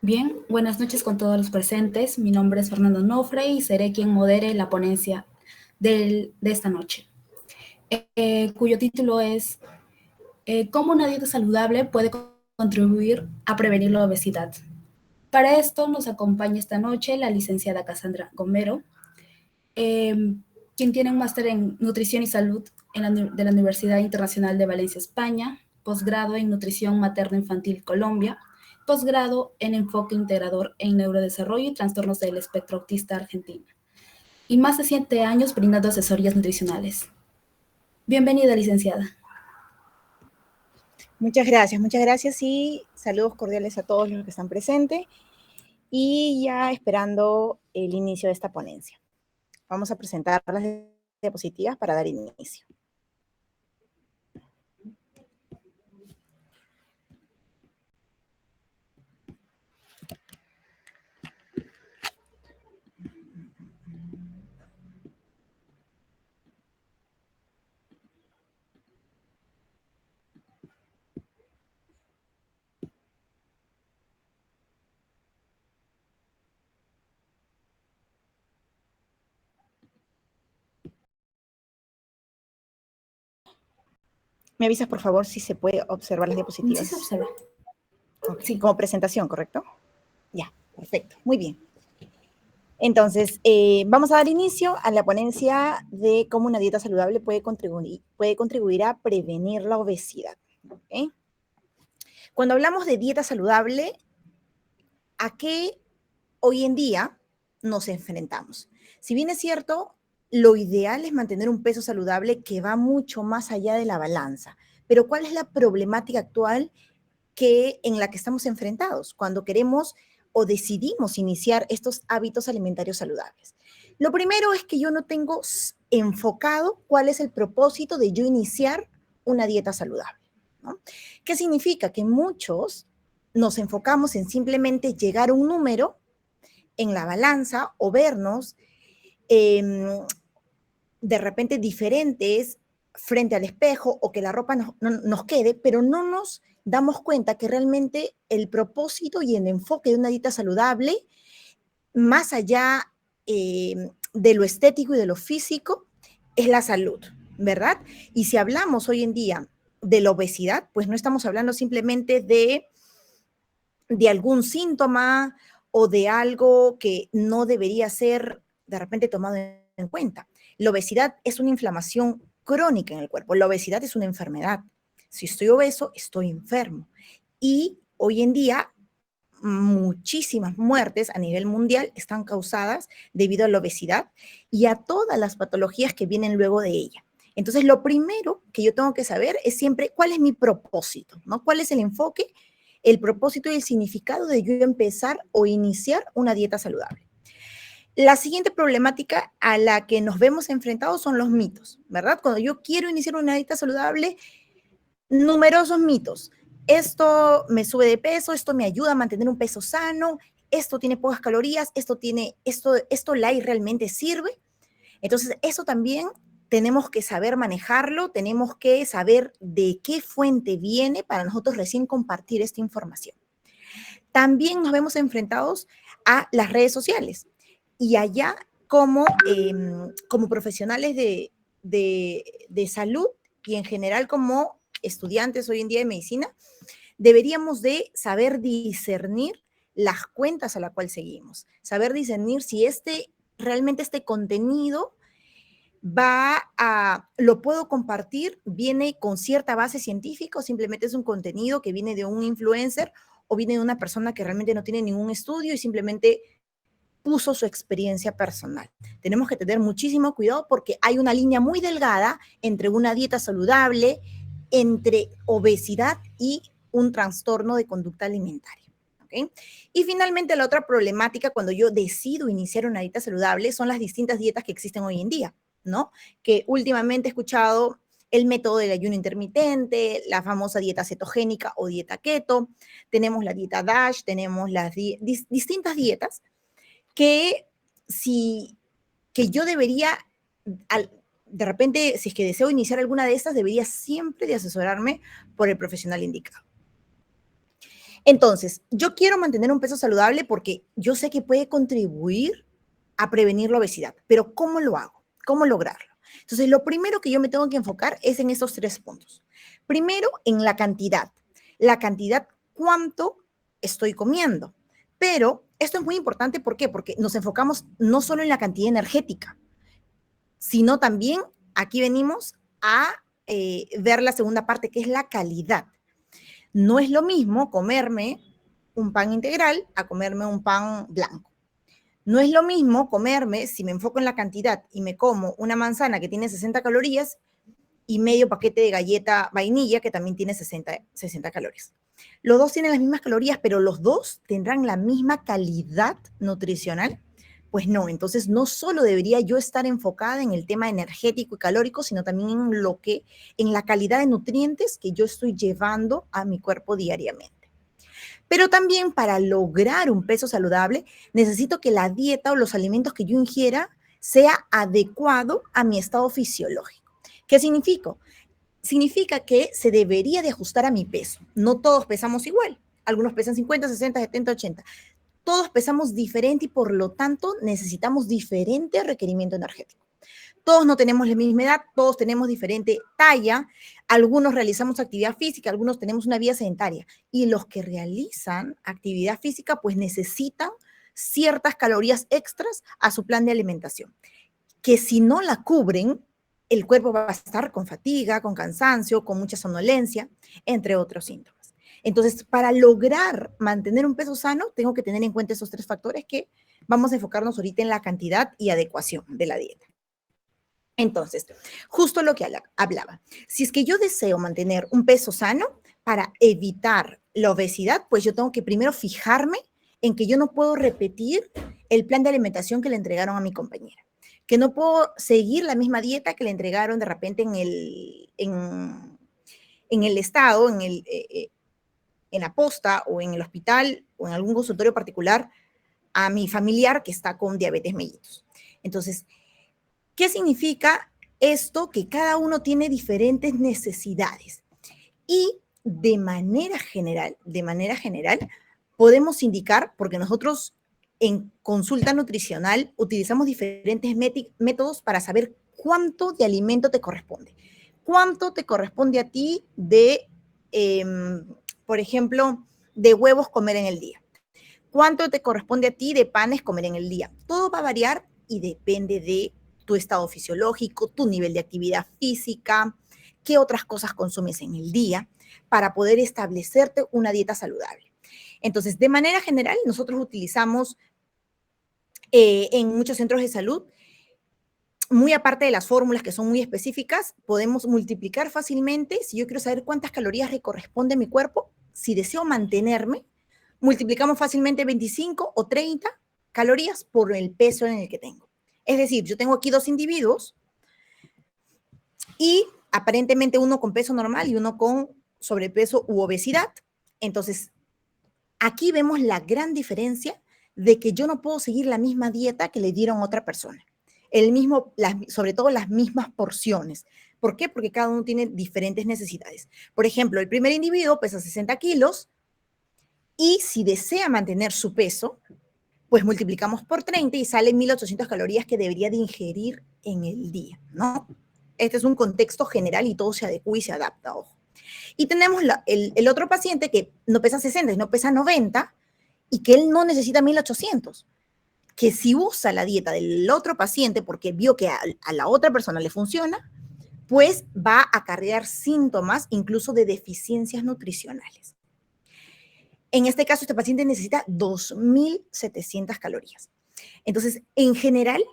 Bien, buenas noches con todos los presentes. Mi nombre es Fernando Nofre y seré quien modere la ponencia de esta noche, cuyo título es ¿Cómo una dieta saludable puede contribuir a prevenir la obesidad? Para esto nos acompaña esta noche la licenciada Cassandra Gomero, eh, quien tiene un máster en nutrición y salud de la Universidad Internacional de Valencia, España, posgrado en nutrición materno-infantil Colombia, posgrado en enfoque integrador en neurodesarrollo y trastornos del espectro autista Argentina, y más de 7 años brindando asesorías nutricionales. Bienvenida, licenciada. Muchas gracias y saludos cordiales a todos los que están presentes y ya esperando el inicio de esta ponencia. Vamos a presentar las diapositivas para dar inicio. ¿Me avisas, por favor, si se puede observar las diapositivas? Sí, se observa. Okay. Sí. Como presentación, ¿correcto? Ya, perfecto, muy bien. Entonces, vamos a dar inicio a la ponencia de cómo una dieta saludable puede contribuir a prevenir la obesidad. ¿Okay? Cuando hablamos de dieta saludable, ¿a qué hoy en día nos enfrentamos? Si bien es cierto, lo ideal es mantener un peso saludable que va mucho más allá de la balanza, pero ¿cuál es la problemática actual en la que estamos enfrentados cuando queremos o decidimos iniciar estos hábitos alimentarios saludables? Lo primero es que yo no tengo enfocado cuál es el propósito de yo iniciar una dieta saludable, ¿no? ¿Qué significa? Que muchos nos enfocamos en simplemente llegar a un número en la balanza o vernos de repente diferentes frente al espejo o que la ropa nos quede, pero no nos damos cuenta que realmente el propósito y el enfoque de una dieta saludable, más allá de lo estético y de lo físico, es la salud, ¿verdad? Y si hablamos hoy en día de la obesidad, pues no estamos hablando simplemente de algún síntoma o de algo que no debería ser de repente tomado en cuenta. La obesidad es una inflamación crónica en el cuerpo. La obesidad es una enfermedad. Si estoy obeso, estoy enfermo. Y hoy en día, muchísimas muertes a nivel mundial están causadas debido a la obesidad y a todas las patologías que vienen luego de ella. Entonces, lo primero que yo tengo que saber es siempre cuál es mi propósito, ¿no? ¿Cuál es el enfoque, el propósito y el significado de yo empezar o iniciar una dieta saludable? La siguiente problemática a la que nos vemos enfrentados son los mitos, ¿verdad? Cuando yo quiero iniciar una dieta saludable, numerosos mitos. Esto me sube de peso, esto me ayuda a mantener un peso sano, esto tiene pocas calorías, esto light realmente sirve. Entonces, eso también tenemos que saber manejarlo, tenemos que saber de qué fuente viene para nosotros recién compartir esta información. También nos vemos enfrentados a las redes sociales y allá como profesionales de salud y en general como estudiantes hoy en día de medicina, deberíamos de saber discernir las cuentas a la cual seguimos, saber discernir si realmente este contenido lo puedo compartir, viene con cierta base científica o simplemente es un contenido que viene de un influencer o viene de una persona que realmente no tiene ningún estudio y simplemente puso su experiencia personal. Tenemos que tener muchísimo cuidado porque hay una línea muy delgada entre una dieta saludable, entre obesidad y un trastorno de conducta alimentaria. ¿Okay? Y finalmente la otra problemática cuando yo decido iniciar una dieta saludable son las distintas dietas que existen hoy en día, ¿no? Que últimamente he escuchado el método del ayuno intermitente, la famosa dieta cetogénica o dieta keto, tenemos la dieta DASH, tenemos las distintas dietas que que yo debería, de repente, si es que deseo iniciar alguna de estas, debería siempre de asesorarme por el profesional indicado. Entonces, yo quiero mantener un peso saludable porque yo sé que puede contribuir a prevenir la obesidad, pero ¿cómo lo hago? ¿Cómo lograrlo? Entonces, lo primero que yo me tengo que enfocar es en esos 3 puntos. Primero, en la cantidad. La cantidad, ¿cuánto estoy comiendo? Pero esto es muy importante, ¿por qué? Porque nos enfocamos no solo en la cantidad energética, sino también aquí venimos a ver la segunda parte, que es la calidad. No es lo mismo comerme un pan integral a comerme un pan blanco. No es lo mismo comerme, si me enfoco en la cantidad y me como una manzana que tiene 60 calorías y medio paquete de galleta vainilla que también tiene 60 calorías. Los dos tienen las mismas calorías, pero los dos tendrán la misma calidad nutricional. Pues no, entonces no solo debería yo estar enfocada en el tema energético y calórico, sino también en la calidad de nutrientes que yo estoy llevando a mi cuerpo diariamente. Pero también para lograr un peso saludable, necesito que la dieta o los alimentos que yo ingiera sea adecuado a mi estado fisiológico. ¿Qué significa? Significa que se debería de ajustar a mi peso. No todos pesamos igual. Algunos pesan 50, 60, 70, 80. Todos pesamos diferente y por lo tanto necesitamos diferente requerimiento energético. Todos no tenemos la misma edad, todos tenemos diferente talla, algunos realizamos actividad física, algunos tenemos una vida sedentaria y los que realizan actividad física pues necesitan ciertas calorías extras a su plan de alimentación, que si no la cubren, el cuerpo va a estar con fatiga, con cansancio, con mucha somnolencia, entre otros síntomas. Entonces, para lograr mantener un peso sano, tengo que tener en cuenta esos 3 factores que vamos a enfocarnos ahorita en la cantidad y adecuación de la dieta. Entonces, justo lo que hablaba, si es que yo deseo mantener un peso sano para evitar la obesidad, pues yo tengo que primero fijarme en que yo no puedo repetir el plan de alimentación que le entregaron a mi compañera, que no puedo seguir la misma dieta que le entregaron de repente en el estado, en la posta o en el hospital o en algún consultorio particular a mi familiar que está con diabetes mellitus. Entonces, ¿qué significa esto? Que cada uno tiene diferentes necesidades y de manera general, podemos indicar, porque nosotros en consulta nutricional utilizamos diferentes métodos para saber cuánto de alimento te corresponde. ¿Cuánto te corresponde a ti de, por ejemplo, de huevos comer en el día? ¿Cuánto te corresponde a ti de panes comer en el día? Todo va a variar y depende de tu estado fisiológico, tu nivel de actividad física, qué otras cosas consumes en el día para poder establecerte una dieta saludable. Entonces, de manera general, nosotros utilizamos en muchos centros de salud, muy aparte de las fórmulas que son muy específicas, podemos multiplicar fácilmente. Si yo quiero saber cuántas calorías le corresponde a mi cuerpo, si deseo mantenerme, multiplicamos fácilmente 25 o 30 calorías por el peso en el que tengo. Es decir, yo tengo aquí 2 individuos y aparentemente uno con peso normal y uno con sobrepeso u obesidad. Entonces, aquí vemos la gran diferencia de que yo no puedo seguir la misma dieta que le dieron a otra persona. Sobre todo las mismas porciones. ¿Por qué? Porque cada uno tiene diferentes necesidades. Por ejemplo, el primer individuo pesa 60 kilos y si desea mantener su peso, pues multiplicamos por 30 y salen 1.800 calorías que debería de ingerir en el día, ¿no? Este es un contexto general y todo se adecua y se adapta, ojo. Y tenemos el otro paciente que no pesa 60, no pesa 90 y que él no necesita 1.800. Que si usa la dieta del otro paciente porque vio que a la otra persona le funciona, pues va a acarrear síntomas incluso de deficiencias nutricionales. En este caso, este paciente necesita 2.700 calorías. Entonces, en general,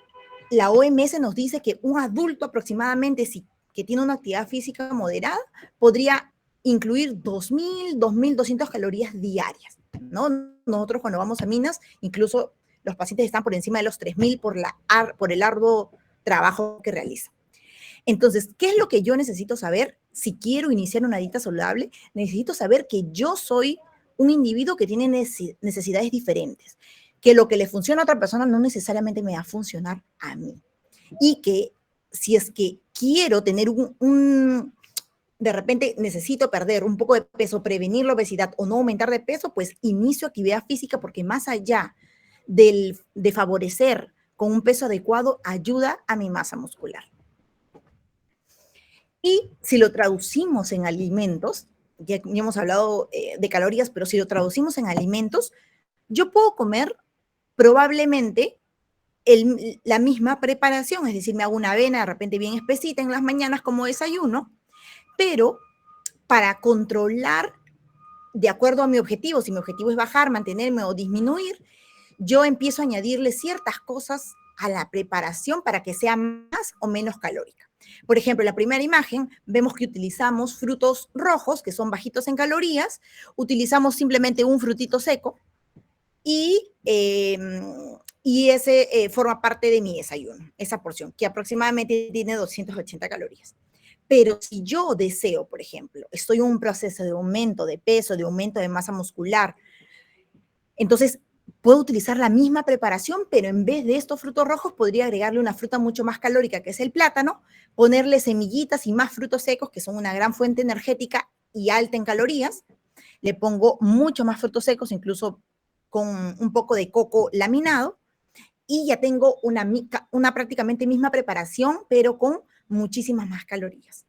la OMS nos dice que un adulto aproximadamente, que tiene una actividad física moderada, podría incluir 2.000, 2.200 calorías diarias, ¿no? Nosotros cuando vamos a Minas, incluso los pacientes están por encima de los 3.000 por el arduo trabajo que realizan. Entonces, ¿qué es lo que yo necesito saber si quiero iniciar una dieta saludable? Necesito saber que yo soy un individuo que tiene necesidades diferentes, que lo que le funciona a otra persona no necesariamente me va a funcionar a mí. Y que si es que quiero tener de repente necesito perder un poco de peso, prevenir la obesidad o no aumentar de peso, pues inicio actividad física porque más allá de favorecer con un peso adecuado, ayuda a mi masa muscular. Y si lo traducimos en alimentos, ya hemos hablado de calorías, pero si lo traducimos en alimentos, yo puedo comer probablemente la misma preparación, es decir, me hago una avena de repente bien espesita en las mañanas como desayuno, pero para controlar de acuerdo a mi objetivo, si mi objetivo es bajar, mantenerme o disminuir, yo empiezo a añadirle ciertas cosas a la preparación para que sea más o menos calórica. Por ejemplo, en la primera imagen vemos que utilizamos frutos rojos, que son bajitos en calorías, utilizamos simplemente un frutito seco y ese forma parte de mi desayuno, esa porción, que aproximadamente tiene 280 calorías. Pero si yo deseo, por ejemplo, estoy en un proceso de aumento de peso, de aumento de masa muscular, entonces puedo utilizar la misma preparación, pero en vez de estos frutos rojos podría agregarle una fruta mucho más calórica, que es el plátano, ponerle semillitas y más frutos secos, que son una gran fuente energética y alta en calorías. Le pongo mucho más frutos secos, incluso con un poco de coco laminado, y ya tengo una prácticamente misma preparación, pero con muchísimas más calorías.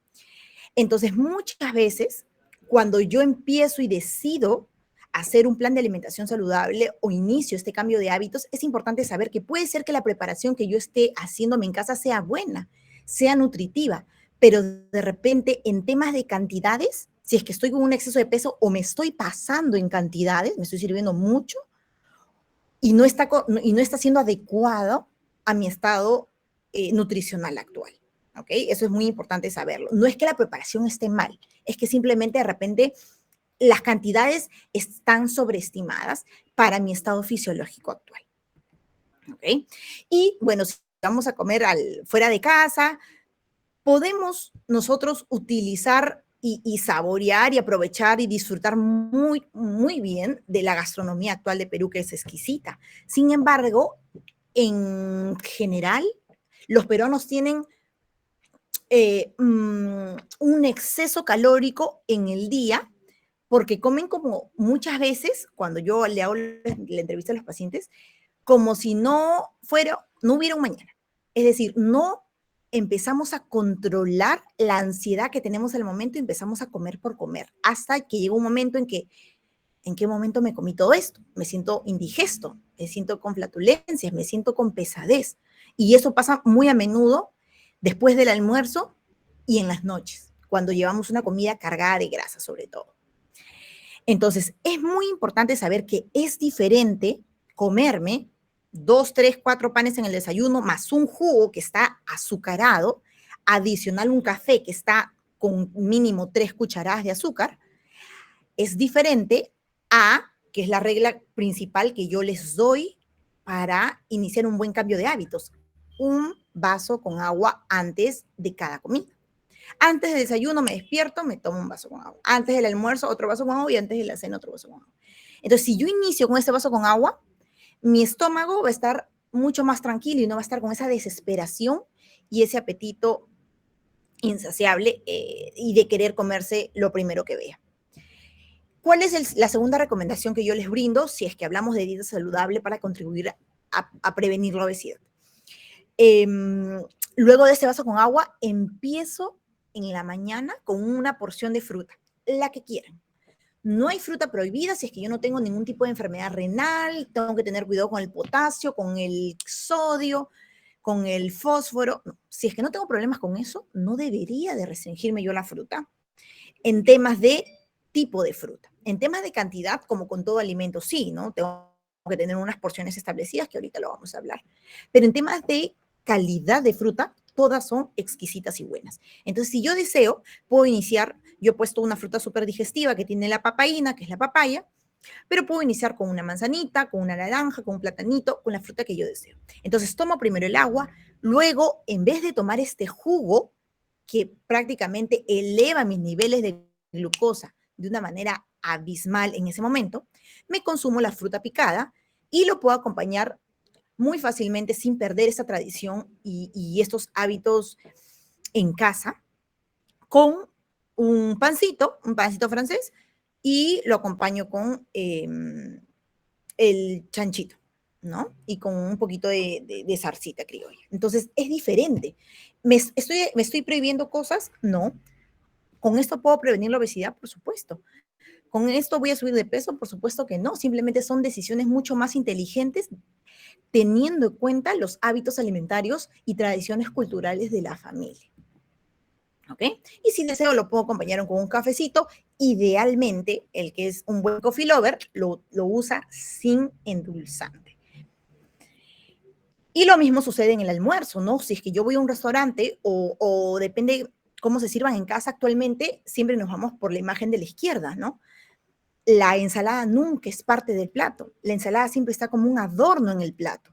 Entonces, muchas veces, cuando yo empiezo y decido hacer un plan de alimentación saludable o inicio este cambio de hábitos, es importante saber que puede ser que la preparación que yo esté haciéndome en casa sea buena, sea nutritiva, pero de repente en temas de cantidades, si es que estoy con un exceso de peso o me estoy pasando en cantidades, me estoy sirviendo mucho y no está siendo adecuado a mi estado nutricional actual. ¿Ok? Eso es muy importante saberlo. No es que la preparación esté mal, es que simplemente de repente las cantidades están sobreestimadas para mi estado fisiológico actual. ¿Ok? Y bueno, si vamos a comer fuera de casa, podemos nosotros utilizar y saborear y aprovechar y disfrutar muy, muy bien de la gastronomía actual de Perú, que es exquisita. Sin embargo, en general, los peruanos tienen un exceso calórico en el día porque comen como muchas veces, cuando yo le hago la entrevista a los pacientes, como si no hubiera un mañana. Es decir, no empezamos a controlar la ansiedad que tenemos al momento y empezamos a comer por comer, hasta que llega un momento ¿en qué momento me comí todo esto? Me siento indigesto, me siento con flatulencias, me siento con pesadez. Y eso pasa muy a menudo después del almuerzo y en las noches, cuando llevamos una comida cargada de grasa sobre todo. Entonces, es muy importante saber que es diferente comerme 2, 3, 4 panes en el desayuno, más un jugo que está azucarado, adicional un café que está con mínimo 3 cucharadas de azúcar, es diferente a, que es la regla principal que yo les doy para iniciar un buen cambio de hábitos, un vaso con agua antes de cada comida. Antes del desayuno me despierto, me tomo un vaso con agua. Antes del almuerzo, otro vaso con agua y antes de la cena, otro vaso con agua. Entonces, si yo inicio con ese vaso con agua, mi estómago va a estar mucho más tranquilo y no va a estar con esa desesperación y ese apetito insaciable y de querer comerse lo primero que vea. ¿Cuál es la segunda recomendación que yo les brindo si es que hablamos de dieta saludable para contribuir a prevenir la obesidad? Luego de este vaso con agua, empiezo en la mañana con una porción de fruta, la que quieran. No hay fruta prohibida si es que yo no tengo ningún tipo de enfermedad renal, tengo que tener cuidado con el potasio, con el sodio, con el fósforo. No, si es que no tengo problemas con eso, no debería de restringirme yo la fruta. En temas de tipo de fruta. En temas de cantidad, como con todo alimento, sí, ¿no? Tengo que tener unas porciones establecidas, que ahorita lo vamos a hablar. Pero en temas de calidad de fruta, todas son exquisitas y buenas. Entonces, si yo deseo, puedo iniciar, yo he puesto una fruta súper digestiva que tiene la papaína, que es la papaya, pero puedo iniciar con una manzanita, con una naranja, con un platanito, con la fruta que yo deseo. Entonces, tomo primero el agua, luego, en vez de tomar este jugo, que prácticamente eleva mis niveles de glucosa de una manera abismal en ese momento, me consumo la fruta picada y lo puedo acompañar muy fácilmente sin perder esa tradición y estos hábitos en casa con un pancito francés, y lo acompaño con el chanchito, ¿no? Y con un poquito de zarcita criolla. Entonces, es diferente. ¿Me estoy prohibiendo cosas? No. ¿Con esto puedo prevenir la obesidad? Por supuesto. ¿Con esto voy a subir de peso? Por supuesto que no. Simplemente son decisiones mucho más inteligentes teniendo en cuenta los hábitos alimentarios y tradiciones culturales de la familia. ¿Ok? Y si deseo, lo puedo acompañar con un cafecito. Idealmente, el que es un buen coffee lover lo usa sin endulzante. Y lo mismo sucede en el almuerzo, ¿no? Si es que yo voy a un restaurante o depende cómo se sirvan en casa actualmente, siempre nos vamos por la imagen de la izquierda, ¿no? La ensalada nunca es parte del plato. La ensalada siempre está como un adorno en el plato.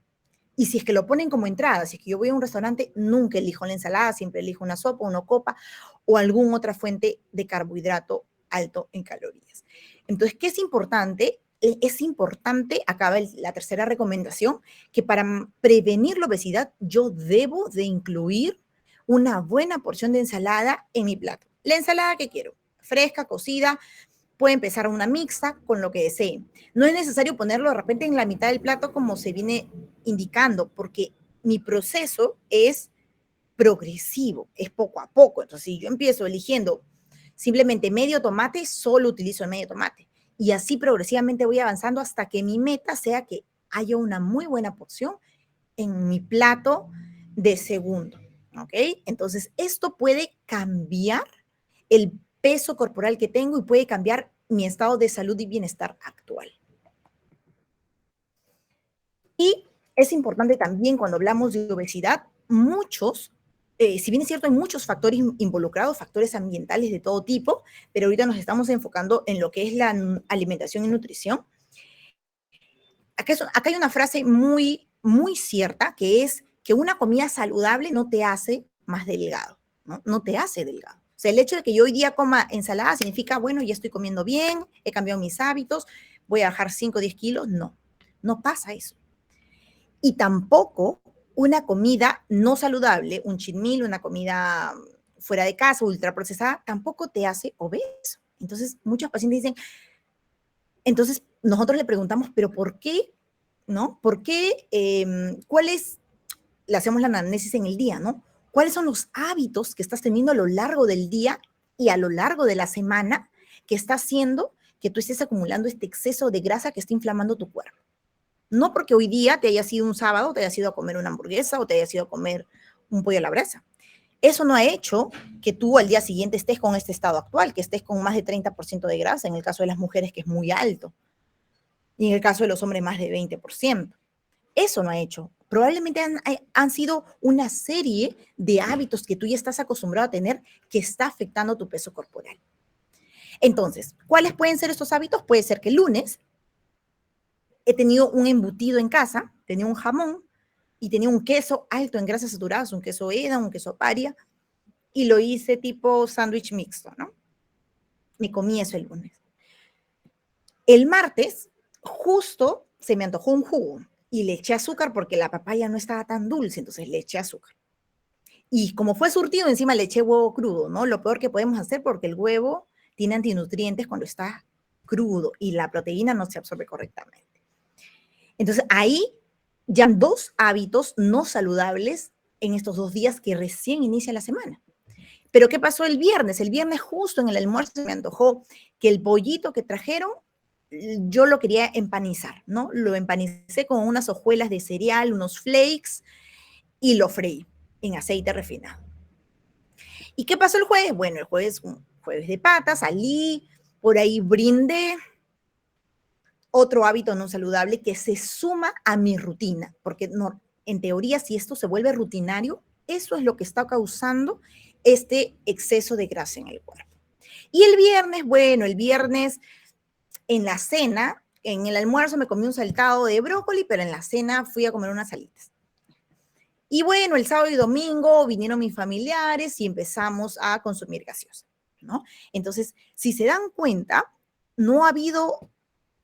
Y si es que lo ponen como entrada, si es que yo voy a un restaurante, nunca elijo la ensalada, siempre elijo una sopa, una copa o alguna otra fuente de carbohidrato alto en calorías. Entonces, ¿qué es importante? Es importante, acá va la tercera recomendación, que para prevenir la obesidad yo debo de incluir una buena porción de ensalada en mi plato. La ensalada que quiero, fresca, cocida, puede empezar una mixta con lo que deseen. No es necesario ponerlo de repente en la mitad del plato como se viene indicando, porque mi proceso es progresivo, es poco a poco. Entonces, si yo empiezo eligiendo simplemente medio tomate, solo utilizo el medio tomate. Y así progresivamente voy avanzando hasta que mi meta sea que haya una muy buena porción en mi plato de segundo. ¿Ok? Entonces, esto puede cambiar el peso corporal que tengo y puede cambiar mi estado de salud y bienestar actual. Y es importante también cuando hablamos de obesidad, muchos, si bien es cierto, hay muchos factores involucrados, factores ambientales de todo tipo, pero ahorita nos estamos enfocando en lo que es la alimentación y nutrición. Acá hay una frase muy, muy cierta, que es que una comida saludable no te hace más delgado, ¿no? No te hace delgado. O sea, el hecho de que yo hoy día coma ensalada significa, bueno, ya estoy comiendo bien, he cambiado mis hábitos, voy a bajar 5 o 10 kilos. No, no pasa eso. Y tampoco una comida no saludable, un cheat meal, una comida fuera de casa, ultraprocesada, tampoco te hace obeso. Entonces, muchos pacientes dicen, entonces nosotros le preguntamos, ¿pero por qué? ¿No? ¿Por qué? ¿Cuál es? Le hacemos la anamnesis en el día, ¿no? ¿Cuáles son los hábitos que estás teniendo a lo largo del día y a lo largo de la semana que está haciendo que tú estés acumulando este exceso de grasa que está inflamando tu cuerpo? No porque hoy día te haya sido un sábado, te haya ido a comer una hamburguesa o te haya ido a comer un pollo a la brasa. Eso no ha hecho que tú al día siguiente estés con este estado actual, que estés con más de 30% de grasa, en el caso de las mujeres que es muy alto, y en el caso de los hombres más de 20%. Eso no ha hecho. Probablemente han sido una serie de hábitos que tú ya estás acostumbrado a tener que está afectando tu peso corporal. Entonces, ¿cuáles pueden ser estos hábitos? Puede ser que el lunes he tenido un embutido en casa, tenía un jamón y tenía un queso alto en grasas saturadas, un queso Edam, un queso Paria, y lo hice tipo sándwich mixto, ¿no? Me comí eso el lunes. El martes, justo se me antojó un jugo y le eché azúcar porque la papaya no estaba tan dulce, entonces le eché azúcar. Y como fue surtido, encima le eché huevo crudo, ¿no? Lo peor que podemos hacer porque el huevo tiene antinutrientes cuando está crudo y la proteína no se absorbe correctamente. Entonces ahí ya 2 hábitos no saludables en estos 2 días que recién inicia la semana. Pero ¿qué pasó el viernes? El viernes justo en el almuerzo se me antojó que el pollito que trajeron yo lo quería empanizar, ¿no? Lo empanicé con unas hojuelas de cereal, unos flakes y lo freí en aceite refinado. ¿Y qué pasó el jueves? Bueno, el jueves, un jueves de pata, salí, por ahí brindé. Otro hábito no saludable que se suma a mi rutina, porque no, en teoría, si esto se vuelve rutinario, eso es lo que está causando este exceso de grasa en el cuerpo. Y el viernes, bueno, el viernes en la cena, en el almuerzo me comí un saltado de brócoli, pero en la cena fui a comer unas alitas. Y bueno, el sábado y domingo vinieron mis familiares y empezamos a consumir gaseosa, ¿no? Entonces, si se dan cuenta, no ha habido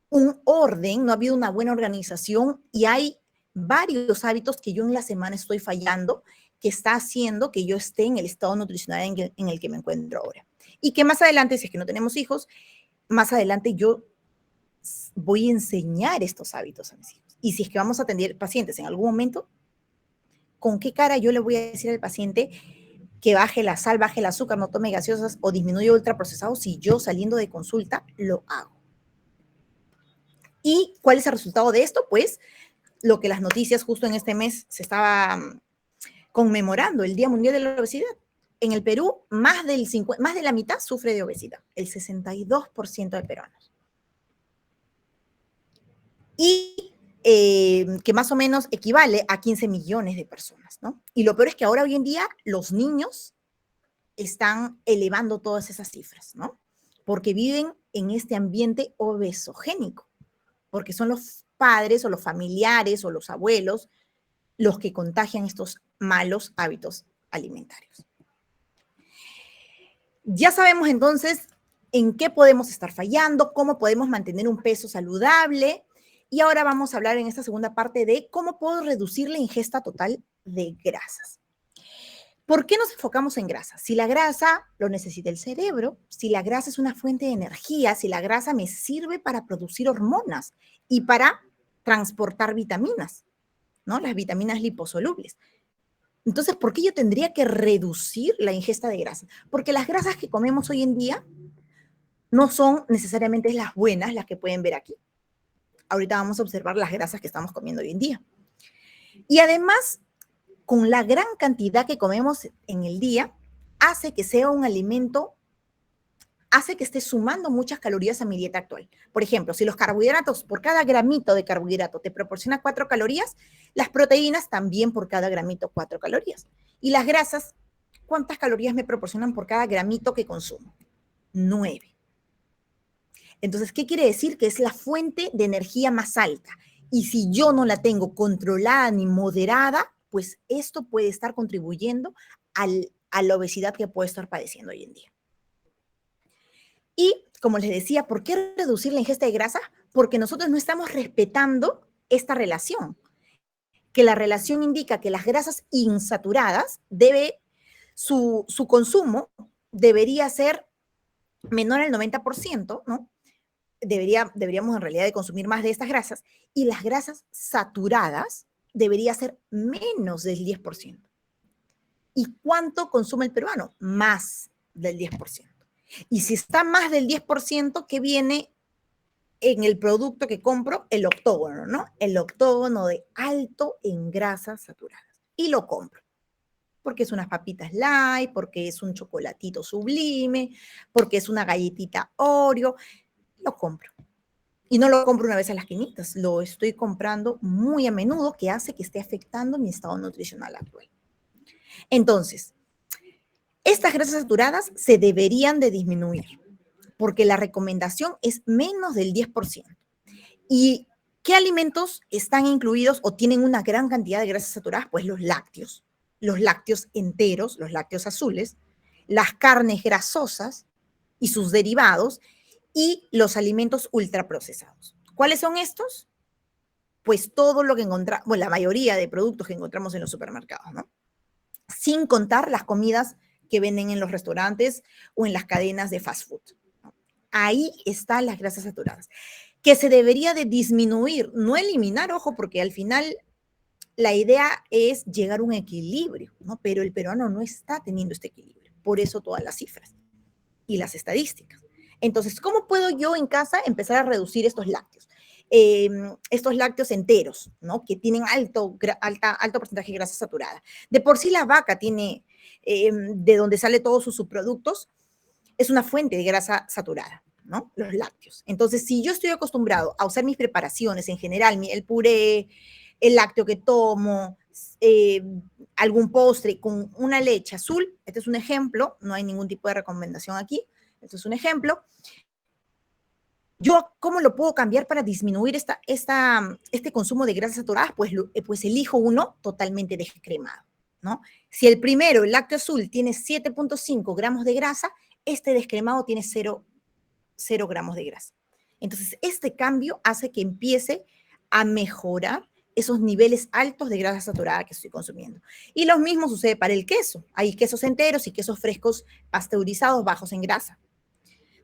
un orden, no ha habido una buena organización y hay varios hábitos que yo en la semana estoy fallando que está haciendo que yo esté en el estado nutricional en el que me encuentro ahora. Y que más adelante, si es que no tenemos hijos, más adelante yo voy a enseñar estos hábitos a mis hijos. Y si es que vamos a atender pacientes en algún momento, ¿con qué cara yo le voy a decir al paciente que baje la sal, baje el azúcar, no tome gaseosas o disminuya ultraprocesados si yo saliendo de consulta lo hago? ¿Y cuál es el resultado de esto? Pues lo que las noticias justo en este mes se estaba conmemorando, el Día Mundial de la Obesidad. En el Perú, más de la mitad sufre de obesidad, el 62% de peruanos. Y que más o menos equivale a 15 millones de personas, ¿no? Y lo peor es que ahora, hoy en día, los niños están elevando todas esas cifras, ¿no? Porque viven en este ambiente obesogénico, porque son los padres o los familiares o los abuelos los que contagian estos malos hábitos alimentarios. Ya sabemos entonces en qué podemos estar fallando, cómo podemos mantener un peso saludable, y ahora vamos a hablar en esta segunda parte de cómo puedo reducir la ingesta total de grasas. ¿Por qué nos enfocamos en grasa? Si la grasa lo necesita el cerebro, si la grasa es una fuente de energía, si la grasa me sirve para producir hormonas y para transportar vitaminas, ¿no? Las vitaminas liposolubles. Entonces, ¿por qué yo tendría que reducir la ingesta de grasa? Porque las grasas que comemos hoy en día no son necesariamente las buenas, las que pueden ver aquí. Ahorita vamos a observar las grasas que estamos comiendo hoy en día. Y además, con la gran cantidad que comemos en el día, hace que sea un alimento, hace que esté sumando muchas calorías a mi dieta actual. Por ejemplo, si los carbohidratos, por cada gramito de carbohidrato te proporciona 4 calorías, las proteínas también por cada gramito 4 calorías. Y las grasas, ¿cuántas calorías me proporcionan por cada gramito que consumo? 9. Entonces, ¿qué quiere decir? Que es la fuente de energía más alta. Y si yo no la tengo controlada ni moderada, pues esto puede estar contribuyendo a la obesidad que puedo estar padeciendo hoy en día. Y, como les decía, ¿por qué reducir la ingesta de grasa? Porque nosotros no estamos respetando esta relación, que la relación indica que las grasas insaturadas, su consumo debería ser menor al 90%, ¿no? Deberíamos en realidad de consumir más de estas grasas, y las grasas saturadas debería ser menos del 10%. ¿Y cuánto consume el peruano? Más del 10%. Y si está más del 10%, ¿qué viene en el producto que compro? El octógono, ¿no? El octógono de alto en grasas saturadas. Y lo compro. Porque es unas papitas light, porque es un chocolatito sublime, porque es una galletita Oreo. Lo compro. Y no lo compro una vez a las 500, lo estoy comprando muy a menudo, que hace que esté afectando mi estado nutricional actual. Entonces, estas grasas saturadas se deberían de disminuir, porque la recomendación es menos del 10%. ¿Y qué alimentos están incluidos o tienen una gran cantidad de grasas saturadas? Pues los lácteos enteros, los lácteos azules, las carnes grasosas y sus derivados, y los alimentos ultraprocesados. ¿Cuáles son estos? Pues todo lo que encontramos, bueno, la mayoría de productos que encontramos en los supermercados, ¿no? Sin contar las comidas que venden en los restaurantes o en las cadenas de fast food, ¿no? Ahí están las grasas saturadas, que se debería de disminuir, no eliminar, ojo, porque al final la idea es llegar a un equilibrio, ¿no? Pero el peruano no está teniendo este equilibrio. Por eso todas las cifras y las estadísticas. Entonces, ¿cómo puedo yo en casa empezar a reducir estos lácteos? Estos lácteos enteros, ¿no? Que tienen alto porcentaje de grasa saturada. De por sí la vaca tiene, de donde sale todos sus subproductos, es una fuente de grasa saturada, ¿no? Los lácteos. Entonces, si yo estoy acostumbrado a usar mis preparaciones, en general, el puré, el lácteo que tomo, algún postre con una leche azul, este es un ejemplo, no hay ningún tipo de recomendación aquí, este es un ejemplo. ¿Yo cómo lo puedo cambiar para disminuir este consumo de grasas saturadas? Pues elijo uno totalmente descremado, ¿no? Si el primero, el lácteo azul, tiene 7.5 gramos de grasa, este descremado tiene 0 gramos de grasa. Entonces, este cambio hace que empiece a mejorar esos niveles altos de grasa saturada que estoy consumiendo. Y lo mismo sucede para el queso. Hay quesos enteros y quesos frescos pasteurizados bajos en grasa,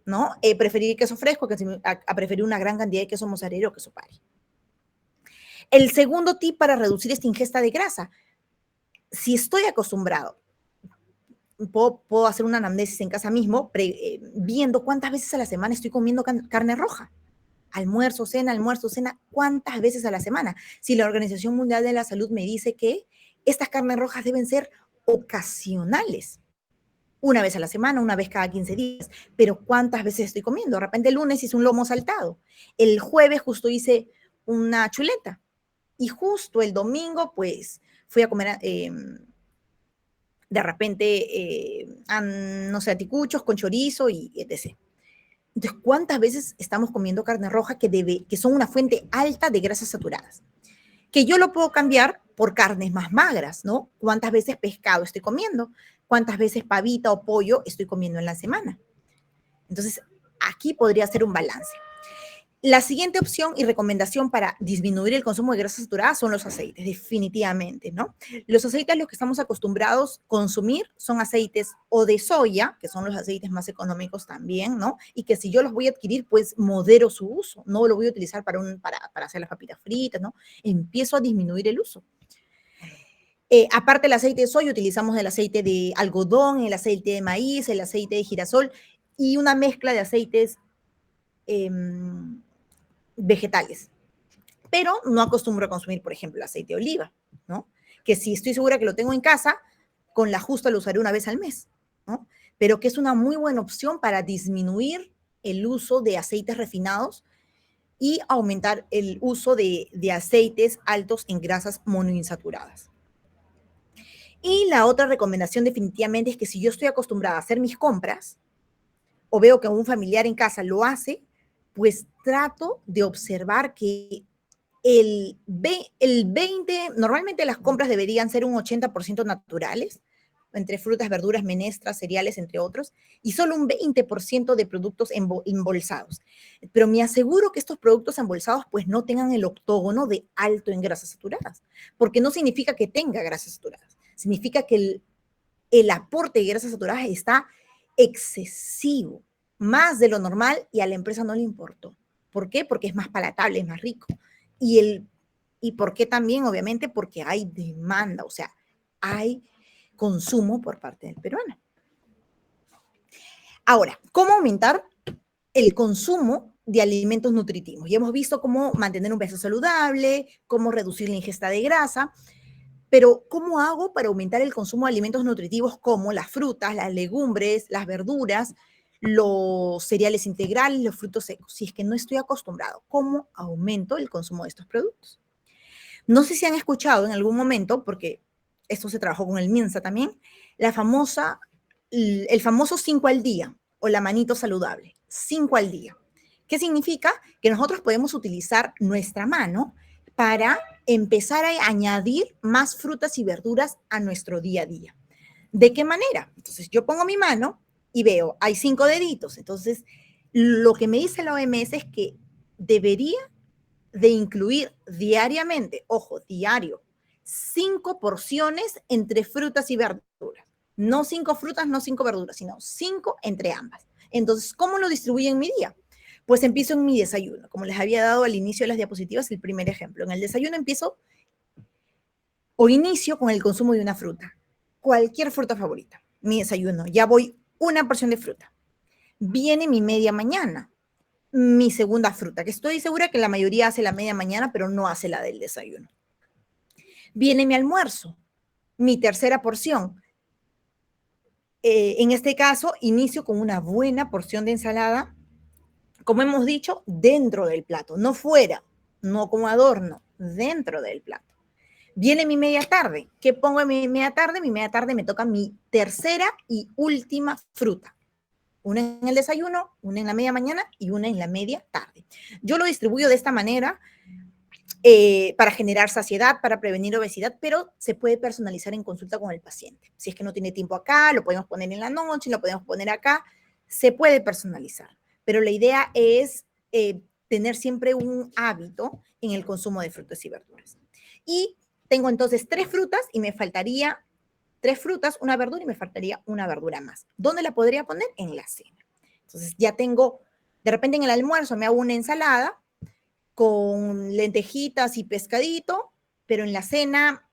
¿no? Preferir queso fresco a preferir una gran cantidad de queso mozzarella o queso pari. El segundo tip para reducir esta ingesta de grasa, si estoy acostumbrado, puedo hacer una anamnesis en casa mismo, viendo cuántas veces a la semana estoy comiendo carne roja. Almuerzo, cena, ¿cuántas veces a la semana? Si la Organización Mundial de la Salud me dice que estas carnes rojas deben ser ocasionales, una vez a la semana, una vez cada 15 días, pero ¿cuántas veces estoy comiendo? De repente el lunes hice un lomo saltado, el jueves justo hice una chuleta y justo el domingo pues fui a comer de repente, no sé, anticuchos con chorizo y etc. Entonces, ¿cuántas veces estamos comiendo carne roja que son una fuente alta de grasas saturadas? Que yo lo puedo cambiar por carnes más magras, ¿no? ¿Cuántas veces pescado estoy comiendo? ¿Cuántas veces pavita o pollo estoy comiendo en la semana? Entonces, aquí podría ser un balance. La siguiente opción y recomendación para disminuir el consumo de grasas saturadas son los aceites, definitivamente, ¿no? Los aceites, los que estamos acostumbrados a consumir, son aceites o de soya, que son los aceites más económicos también, ¿no? Y que si yo los voy a adquirir, pues modero su uso, no lo voy a utilizar para hacer las papitas fritas, ¿no? Empiezo a disminuir el uso. Aparte del aceite de soya, utilizamos el aceite de algodón, el aceite de maíz, el aceite de girasol y una mezcla de aceites vegetales. Pero no acostumbro a consumir, por ejemplo, el aceite de oliva, ¿no? Que si estoy segura que lo tengo en casa, con la justa lo usaré una vez al mes, ¿no? Pero que es una muy buena opción para disminuir el uso de aceites refinados y aumentar el uso de aceites altos en grasas monoinsaturadas. Y la otra recomendación definitivamente es que si yo estoy acostumbrada a hacer mis compras o veo que un familiar en casa lo hace, pues trato de observar que el 20, normalmente las compras deberían ser un 80% naturales, entre frutas, verduras, menestras, cereales, entre otros, y solo un 20% de productos embolsados. Pero me aseguro que estos productos embolsados pues no tengan el octógono de alto en grasas saturadas, porque no significa que tenga grasas saturadas, significa que el aporte de grasas saturadas está excesivo, más de lo normal y a la empresa no le importó. ¿Por qué? Porque es más palatable, es más rico. ¿Y por qué también? Obviamente porque hay demanda, o sea, hay consumo por parte del peruano. Ahora, ¿cómo aumentar el consumo de alimentos nutritivos? Ya hemos visto cómo mantener un peso saludable, cómo reducir la ingesta de grasa, pero ¿cómo hago para aumentar el consumo de alimentos nutritivos como las frutas, las legumbres, las verduras, los cereales integrales, los frutos secos? Si es que no estoy acostumbrado, ¿cómo aumento el consumo de estos productos? No sé si han escuchado en algún momento, porque esto se trabajó con el MINSA también, el famoso 5 al día o la manito saludable, 5 al día. ¿Qué significa? Que nosotros podemos utilizar nuestra mano para empezar a añadir más frutas y verduras a nuestro día a día. ¿De qué manera? Entonces yo pongo mi mano y veo, hay 5 deditos. Entonces, lo que me dice la OMS es que debería de incluir diariamente, ojo, diario, 5 porciones entre frutas y verduras. No 5 frutas, no 5 verduras, sino 5 entre ambas. Entonces, ¿cómo lo distribuyo en mi día? Pues empiezo en mi desayuno, como les había dado al inicio de las diapositivas el primer ejemplo. En el desayuno empiezo o inicio con el consumo de una fruta, cualquier fruta favorita. Mi desayuno, ya voy una porción de fruta. Viene mi media mañana, mi segunda fruta, que estoy segura que la mayoría hace la media mañana, pero no hace la del desayuno. Viene mi almuerzo, mi tercera porción. En este caso, inicio con una buena porción de ensalada, como hemos dicho, dentro del plato, no fuera, no como adorno, dentro del plato. Viene mi media tarde. ¿Qué pongo en mi media tarde? Mi media tarde me toca mi tercera y última fruta. Una en el desayuno, una en la media mañana y una en la media tarde. Yo lo distribuyo de esta manera para generar saciedad, para prevenir obesidad, pero se puede personalizar en consulta con el paciente. Si es que no tiene tiempo acá, lo podemos poner en la noche, lo podemos poner acá, se puede personalizar. Pero la idea es tener siempre un hábito en el consumo de frutas y verduras. Y tengo entonces 3 frutas y me faltaría 3 frutas, una verdura y me faltaría una verdura más. ¿Dónde la podría poner? En la cena. Entonces ya tengo, de repente en el almuerzo me hago una ensalada con lentejitas y pescadito, pero en la cena,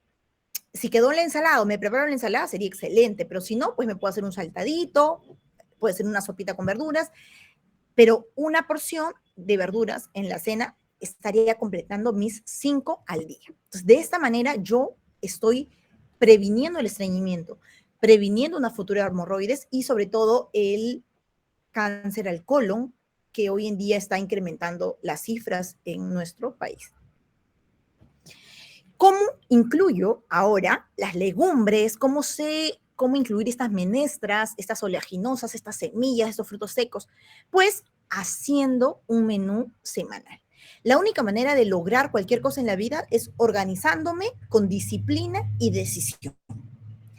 si quedó la ensalada o me preparo la ensalada, sería excelente, pero si no, pues me puedo hacer un saltadito, puede ser una sopita con verduras, pero una porción de verduras en la cena estaría completando mis 5 al día. Entonces, de esta manera yo estoy previniendo el estreñimiento, previniendo una futura hemorroides y sobre todo el cáncer al colon, que hoy en día está incrementando las cifras en nuestro país. ¿Cómo incluyo ahora las legumbres? ¿Cómo incluir estas menestras, estas oleaginosas, estas semillas, estos frutos secos? Pues haciendo un menú semanal. La única manera de lograr cualquier cosa en la vida es organizándome con disciplina y decisión.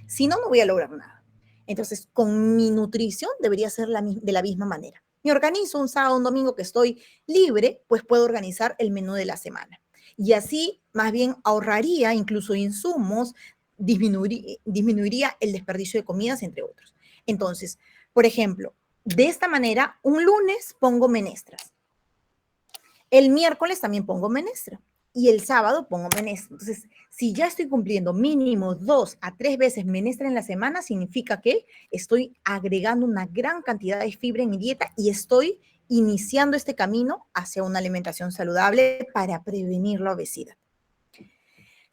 Si no, no voy a lograr nada. Entonces, con mi nutrición debería ser de la misma manera. Me organizo un sábado, un domingo que estoy libre, pues puedo organizar el menú de la semana. Y así, más bien, ahorraría incluso insumos, disminuiría el desperdicio de comidas, entre otros. Entonces, por ejemplo, de esta manera, un lunes pongo menestras. El miércoles también pongo menestra. Y el sábado pongo menestra. Entonces, si ya estoy cumpliendo mínimo 2 a 3 veces menestra en la semana, significa que estoy agregando una gran cantidad de fibra en mi dieta y estoy iniciando este camino hacia una alimentación saludable para prevenir la obesidad.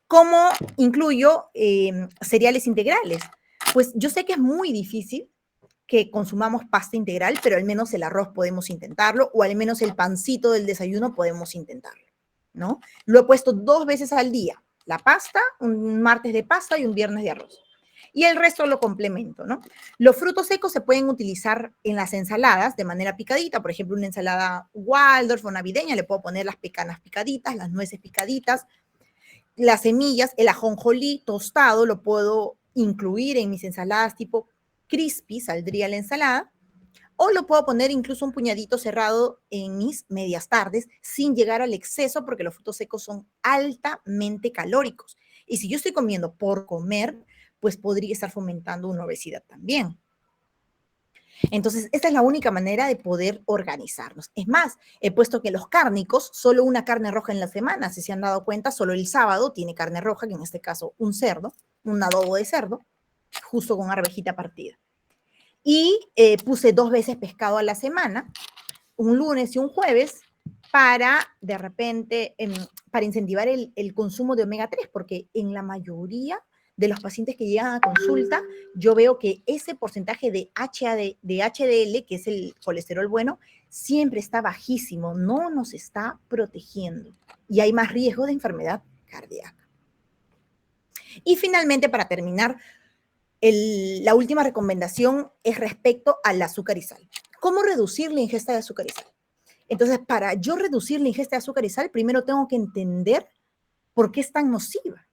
¿Cómo incluyo cereales integrales? Pues yo sé que es muy difícil que consumamos pasta integral, pero al menos el arroz podemos intentarlo, o al menos el pancito del desayuno podemos intentarlo, ¿no? Lo he puesto 2 veces al día, la pasta, un martes de pasta y un viernes de arroz. Y el resto lo complemento, ¿no? Los frutos secos se pueden utilizar en las ensaladas de manera picadita, por ejemplo, una ensalada Waldorf o navideña, le puedo poner las pecanas picaditas, las nueces picaditas, las semillas, el ajonjolí tostado lo puedo incluir en mis ensaladas tipo crispy, saldría la ensalada, o lo puedo poner incluso un puñadito cerrado en mis medias tardes sin llegar al exceso porque los frutos secos son altamente calóricos. Y si yo estoy comiendo por comer, pues podría estar fomentando una obesidad también. Entonces, esta es la única manera de poder organizarnos. Es más, he puesto que los cárnicos, solo una carne roja en la semana, si se han dado cuenta, solo el sábado tiene carne roja, que en este caso un cerdo, un adobo de cerdo, justo con arvejita partida. Y puse 2 veces pescado a la semana, un lunes y un jueves, para de repente, para incentivar el consumo de omega 3, porque en la mayoría de los pacientes que llegan a consulta, yo veo que ese porcentaje de HDL, que es el colesterol bueno, siempre está bajísimo, no nos está protegiendo y hay más riesgo de enfermedad cardíaca. Y finalmente, para terminar, la última recomendación es respecto al azúcar y sal. ¿Cómo reducir la ingesta de azúcar y sal? Entonces, para yo reducir la ingesta de azúcar y sal, primero tengo que entender por qué es tan nociva.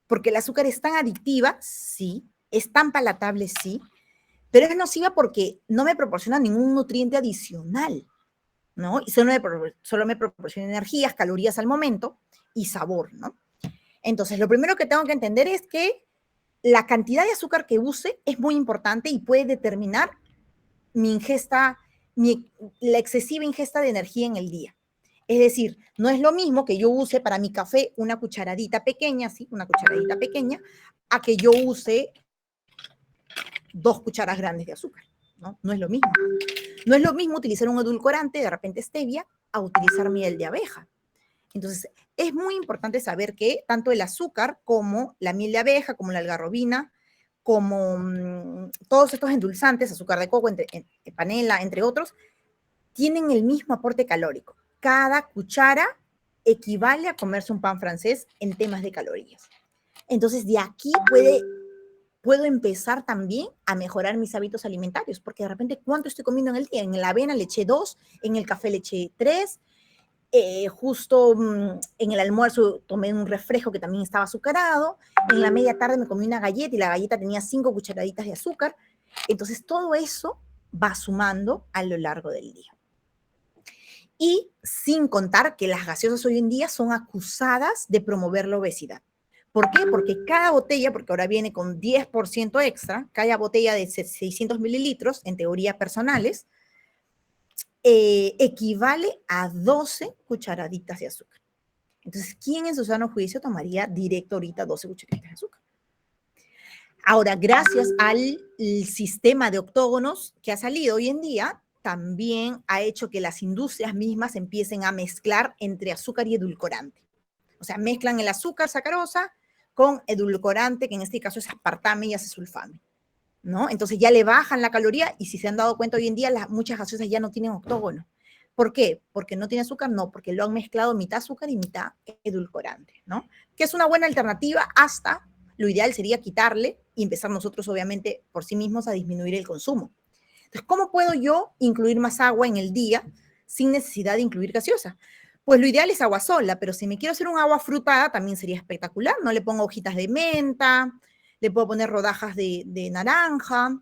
Porque el azúcar es tan adictiva, sí, es tan palatable, sí, pero es nociva porque no me proporciona ningún nutriente adicional, ¿no? Y solo me proporciona energías, calorías al momento y sabor, ¿no? Entonces, lo primero que tengo que entender es que la cantidad de azúcar que use es muy importante y puede determinar mi ingesta, la excesiva ingesta de energía en el día. Es decir, no es lo mismo que yo use para mi café una cucharadita pequeña, ¿sí? Una cucharadita pequeña, a que yo use 2 cucharas grandes de azúcar, ¿no? No es lo mismo. No es lo mismo utilizar un edulcorante, de repente stevia, a utilizar miel de abeja. Entonces, es muy importante saber que tanto el azúcar como la miel de abeja, como la algarrobina, como todos estos endulzantes, azúcar de coco, panela, entre otros, tienen el mismo aporte calórico. Cada cuchara equivale a comerse un pan francés en temas de calorías. Entonces, de aquí puedo empezar también a mejorar mis hábitos alimentarios, porque de repente, ¿cuánto estoy comiendo en el día? En la avena le eché 2, en el café le eché 3, justo en el almuerzo tomé un refresco que también estaba azucarado, en la media tarde me comí una galleta y la galleta tenía 5 cucharaditas de azúcar. Entonces, todo eso va sumando a lo largo del día. Y sin contar que las gaseosas hoy en día son acusadas de promover la obesidad. ¿Por qué? Porque cada botella, porque ahora viene con 10% extra, cada botella de 600 mililitros, en teoría personales, equivale a 12 cucharaditas de azúcar. Entonces, ¿quién en su sano juicio tomaría directo ahorita 12 cucharaditas de azúcar? Ahora, gracias al sistema de octógonos que ha salido hoy en día, también ha hecho que las industrias mismas empiecen a mezclar entre azúcar y edulcorante. O sea, mezclan el azúcar sacarosa con edulcorante, que en este caso es aspartame y acesulfame, ¿no? Entonces ya le bajan la caloría y si se han dado cuenta hoy en día, muchas gaseosas ya no tienen octógono. ¿Por qué? ¿Porque no tiene azúcar? No, porque lo han mezclado mitad azúcar y mitad edulcorante, ¿no? Que es una buena alternativa hasta, lo ideal sería quitarle y empezar nosotros, obviamente, por sí mismos a disminuir el consumo. Entonces, ¿cómo puedo yo incluir más agua en el día sin necesidad de incluir gaseosa? Pues lo ideal es agua sola, pero si me quiero hacer un agua frutada también sería espectacular. No le pongo hojitas de menta, le puedo poner rodajas de naranja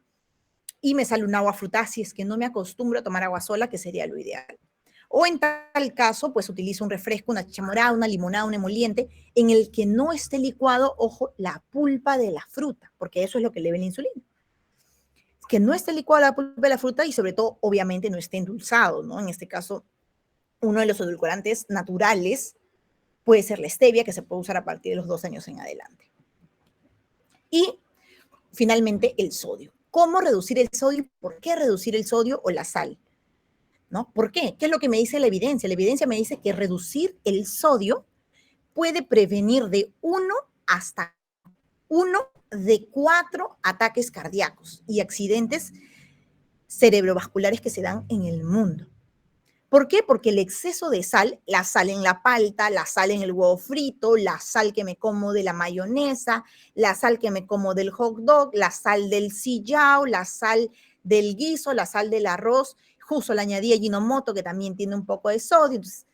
y me sale un agua frutada si es que no me acostumbro a tomar agua sola, que sería lo ideal. O en tal caso, pues utilizo un refresco, una chicha morada, una limonada, un emoliente, en el que no esté licuado, ojo, la pulpa de la fruta, porque eso es lo que eleva la insulina. Que no esté licuada la pulpa de la fruta y sobre todo, obviamente, no esté endulzado, ¿no? En este caso, uno de los edulcorantes naturales puede ser la stevia, que se puede usar a partir de los 2 años en adelante. Y finalmente, el sodio. ¿Cómo reducir el sodio? ¿Por qué reducir el sodio o la sal? ¿No? ¿Por qué? ¿Qué es lo que me dice la evidencia? La evidencia me dice que reducir el sodio puede prevenir de 1 hasta 1 de 4 ataques cardíacos y accidentes cerebrovasculares que se dan en el mundo. ¿Por qué? Porque el exceso de sal, la sal en la palta, la sal en el huevo frito, la sal que me como de la mayonesa, la sal que me como del hot dog, la sal del sillao, la sal del guiso, la sal del arroz, justo le añadí Ajinomoto que también tiene un poco de sodio. Entonces,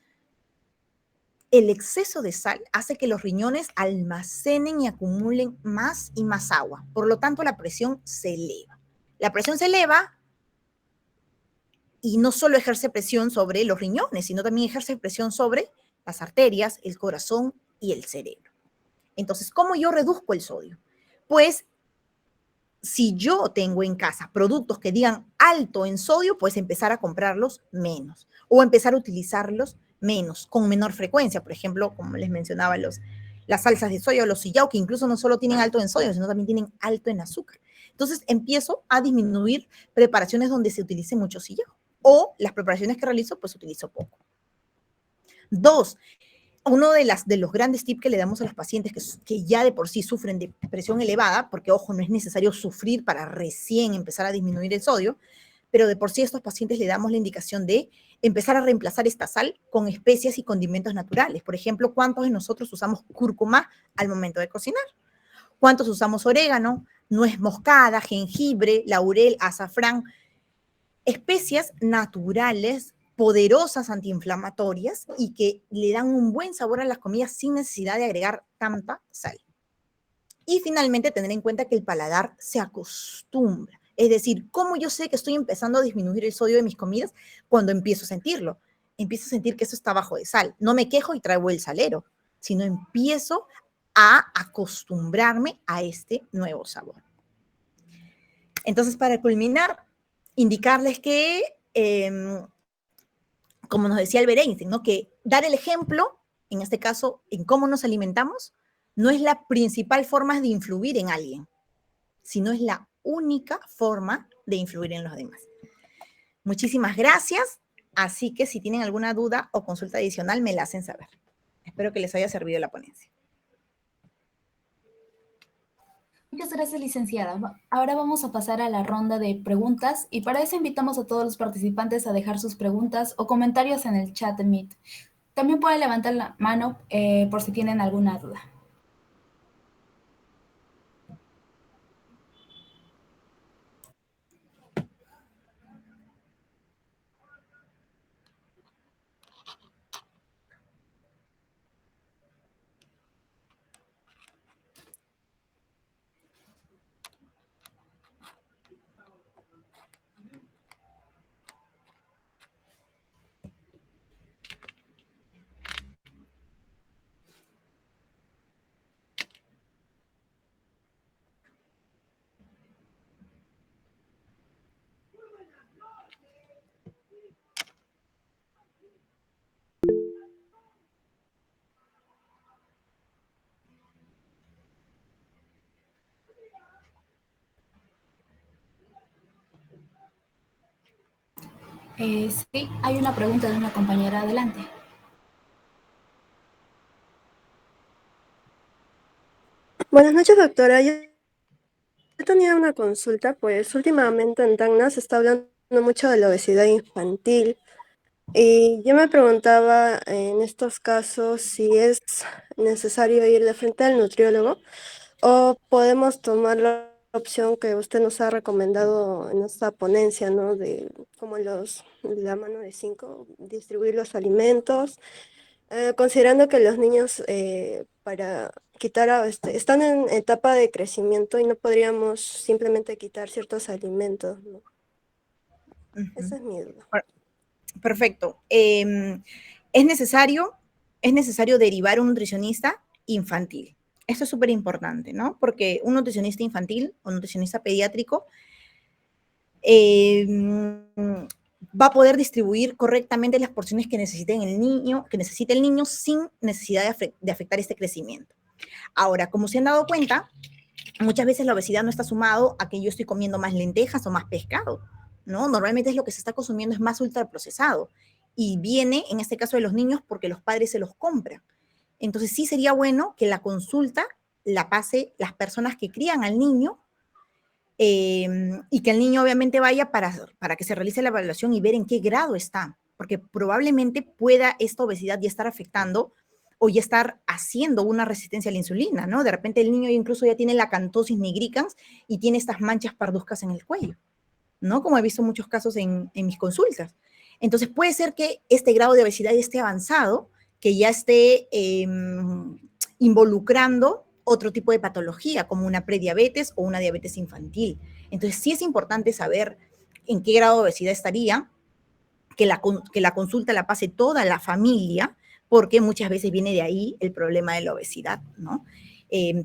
el exceso de sal hace que los riñones almacenen y acumulen más y más agua. Por lo tanto, la presión se eleva. La presión se eleva y no solo ejerce presión sobre los riñones, sino también ejerce presión sobre las arterias, el corazón y el cerebro. Entonces, ¿cómo yo reduzco el sodio? Pues si yo tengo en casa productos que digan alto en sodio, pues empezar a comprarlos menos o empezar a utilizarlos menos, con menor frecuencia. Por ejemplo, como les mencionaba, las salsas de soya o los sillao, que incluso no solo tienen alto en sodio, sino también tienen alto en azúcar. Entonces empiezo a disminuir preparaciones donde se utilice mucho sillao o las preparaciones que realizo, pues utilizo poco. 2, uno de los grandes tips que le damos a los pacientes que ya de por sí sufren de presión elevada, porque ojo, no es necesario sufrir para recién empezar a disminuir el sodio, pero de por sí a estos pacientes le damos la indicación de empezar a reemplazar esta sal con especias y condimentos naturales. Por ejemplo, ¿cuántos de nosotros usamos cúrcuma al momento de cocinar? ¿Cuántos usamos orégano, nuez moscada, jengibre, laurel, azafrán? Especias naturales, poderosas antiinflamatorias y que le dan un buen sabor a las comidas sin necesidad de agregar tanta sal. Y finalmente, tener en cuenta que el paladar se acostumbra. Es decir, ¿cómo yo sé que estoy empezando a disminuir el sodio de mis comidas? Cuando empiezo a sentirlo. Empiezo a sentir que eso está bajo de sal. No me quejo y traigo el salero, sino empiezo a acostumbrarme a este nuevo sabor. Entonces, para culminar, indicarles que, como nos decía Albert Einstein, ¿no? Que dar el ejemplo, en este caso, en cómo nos alimentamos, no es la principal forma de influir en alguien, sino es la única forma de influir en los demás. Muchísimas gracias. Así que si tienen alguna duda o consulta adicional, me la hacen saber. Espero que les haya servido la ponencia. Muchas gracias, licenciada. Ahora vamos a pasar a la ronda de preguntas y para eso invitamos a todos los participantes a dejar sus preguntas o comentarios en el chat de Meet. También pueden levantar la mano por si tienen alguna duda. Sí, hay una pregunta de una compañera. Adelante. Buenas noches, doctora. Yo tenía una consulta, pues últimamente en Tacna se está hablando mucho de la obesidad infantil y yo me preguntaba en estos casos si es necesario ir de frente al nutriólogo o podemos tomar la opción que usted nos ha recomendado en esta ponencia, ¿no? De como la mano de 5, distribuir los alimentos. Considerando que los niños para quitar, están en etapa de crecimiento y no podríamos simplemente quitar ciertos alimentos, ¿no? Esa es mi duda. Perfecto. Es necesario derivar un nutricionista infantil. Esto es súper importante, ¿no? Porque un nutricionista infantil o nutricionista pediátrico va a poder distribuir correctamente las porciones que necesite el niño sin necesidad de afectar este crecimiento. Ahora, como se han dado cuenta, muchas veces la obesidad no está sumado a que yo estoy comiendo más lentejas o más pescado, ¿no? Normalmente es lo que se está consumiendo es más ultraprocesado y viene, en este caso de los niños, porque los padres se los compran. Entonces sí sería bueno que la consulta la pase las personas que crían al niño y que el niño obviamente vaya para que se realice la evaluación y ver en qué grado está, porque probablemente pueda esta obesidad ya estar afectando o ya estar haciendo una resistencia a la insulina, ¿no? De repente el niño incluso ya tiene la acantosis nigricans y tiene estas manchas parduzcas en el cuello, ¿no? Como he visto muchos casos en mis consultas. Entonces puede ser que este grado de obesidad ya esté avanzado, que ya esté involucrando otro tipo de patología, como una prediabetes o una diabetes infantil. Entonces sí es importante saber en qué grado de obesidad estaría, que la consulta la pase toda la familia, porque muchas veces viene de ahí el problema de la obesidad, ¿no?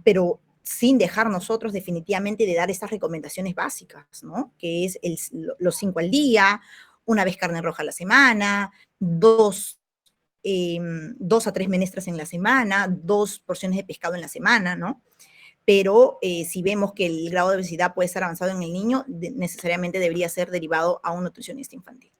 Pero sin dejar nosotros definitivamente de dar estas recomendaciones básicas, ¿no? Que es los 5 al día, una vez carne roja a la semana, 2 a 3 menestras en la semana, 2 porciones de pescado en la semana, ¿no? Pero si vemos que el grado de obesidad puede estar avanzado en el niño, necesariamente debería ser derivado a un nutricionista infantil.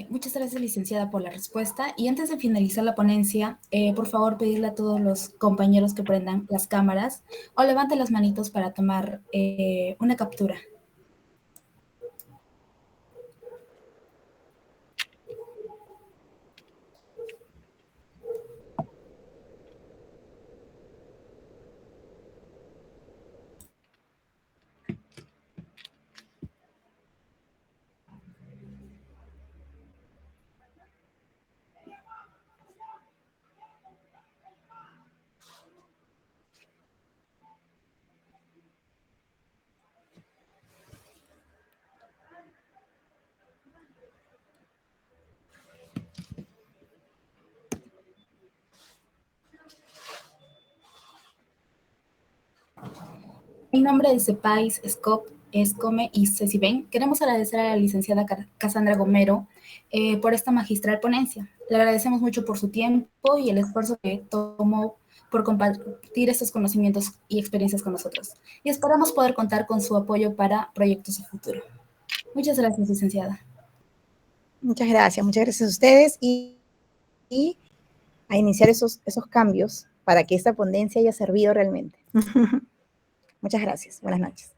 Muchas gracias, licenciada, por la respuesta. Y antes de finalizar la ponencia, por favor, pedirle a todos los compañeros que prendan las cámaras o levanten las manitos para tomar una captura. En nombre de CEPAIS, SCOP, ESCOME y CECIBEN, queremos agradecer a la licenciada Cassandra Gomero por esta magistral ponencia. Le agradecemos mucho por su tiempo y el esfuerzo que tomó por compartir estos conocimientos y experiencias con nosotros. Y esperamos poder contar con su apoyo para proyectos a futuro. Muchas gracias, licenciada. Muchas gracias a ustedes y a iniciar esos cambios para que esta ponencia haya servido realmente. Muchas gracias. Buenas noches.